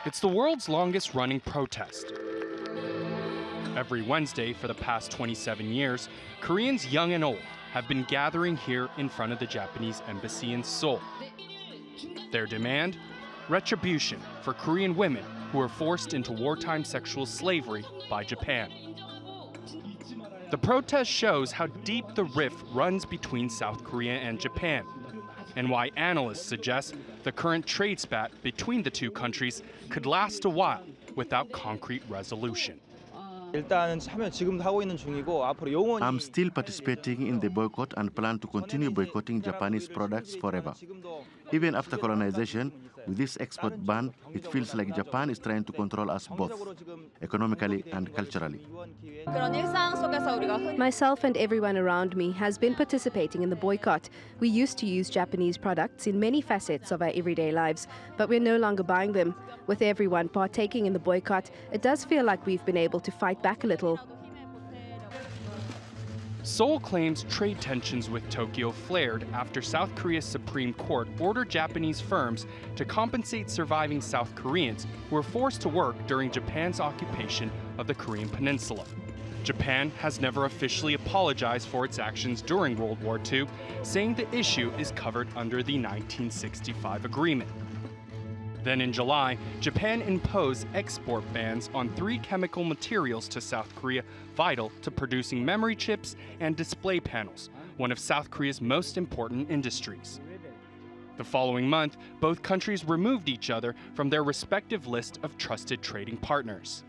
It's the world's longest-running protest. Every Wednesday for the past 27 years, Koreans young and old have been gathering here in front of the Japanese embassy in Seoul. Their demand? Retribution for Korean women who were forced into wartime sexual slavery by Japan. The protest shows how deep the rift runs between South Korea and Japan, and why analysts suggest the current trade spat between the two countries could last a while without concrete resolution. I'm still participating in the boycott and plan to continue boycotting Japanese products forever. Even after colonization, with this export ban, it feels like Japan is trying to control us both, economically and culturally. Myself and everyone around me has been participating in the boycott. We used to use Japanese products in many facets of our everyday lives, but we're no longer buying them. With everyone partaking in the boycott, it does feel like we've been able to fight back a little. Seoul claims trade tensions with Tokyo flared after South Korea's Supreme Court ordered Japanese firms to compensate surviving South Koreans who were forced to work during Japan's occupation of the Korean Peninsula. Japan has never officially apologized for its actions during World War II, saying the issue is covered under the 1965 agreement. Then in July, Japan imposed export bans on 3 chemical materials to South Korea vital to producing memory chips and display panels, one of South Korea's most important industries. The following month, both countries removed each other from their respective list of trusted trading partners.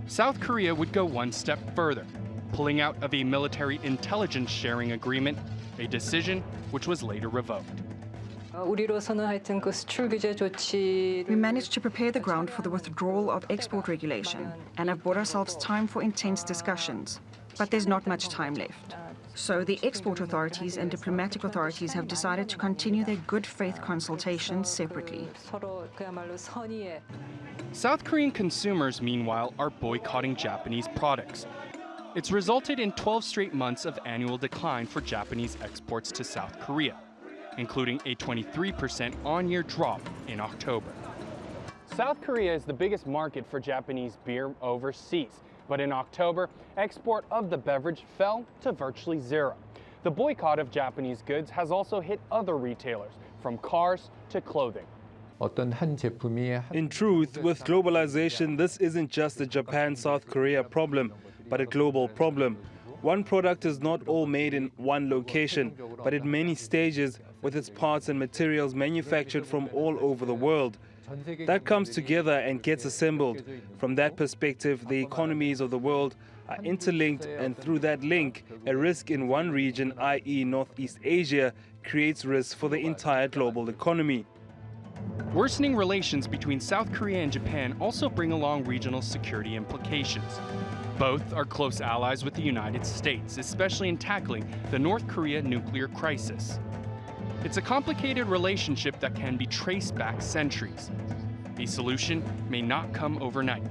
South Korea would go one step further, pulling out of a military intelligence sharing agreement, a decision which was later revoked. We managed to prepare the ground for the withdrawal of export regulation and have bought ourselves time for intense discussions. But there's not much time left. So the export authorities and diplomatic authorities have decided to continue their good faith consultations separately. South Korean consumers, meanwhile, are boycotting Japanese products. It's resulted in 12 straight months of annual decline for Japanese exports to South Korea, including a 23% on-year drop in October. South Korea is the biggest market for Japanese beer overseas, but in October, export of the beverage fell to virtually zero. The boycott of Japanese goods has also hit other retailers, from cars to clothing. In truth, with globalization, this isn't just a Japan-South Korea problem, but a global problem. One product is not all made in one location, but at many stages with its parts and materials manufactured from all over the world. That comes together and gets assembled. From that perspective, the economies of the world are interlinked, and through that link, a risk in one region, i.e. Northeast Asia, creates risk for the entire global economy. Worsening relations between South Korea and Japan also bring along regional security implications. Both are close allies with the United States, especially in tackling the North Korea nuclear crisis. It's a complicated relationship that can be traced back centuries. A solution may not come overnight.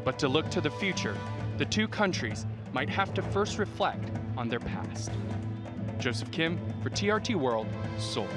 But to look to the future, the two countries might have to first reflect on their past. Joseph Kim for TRT World, Seoul.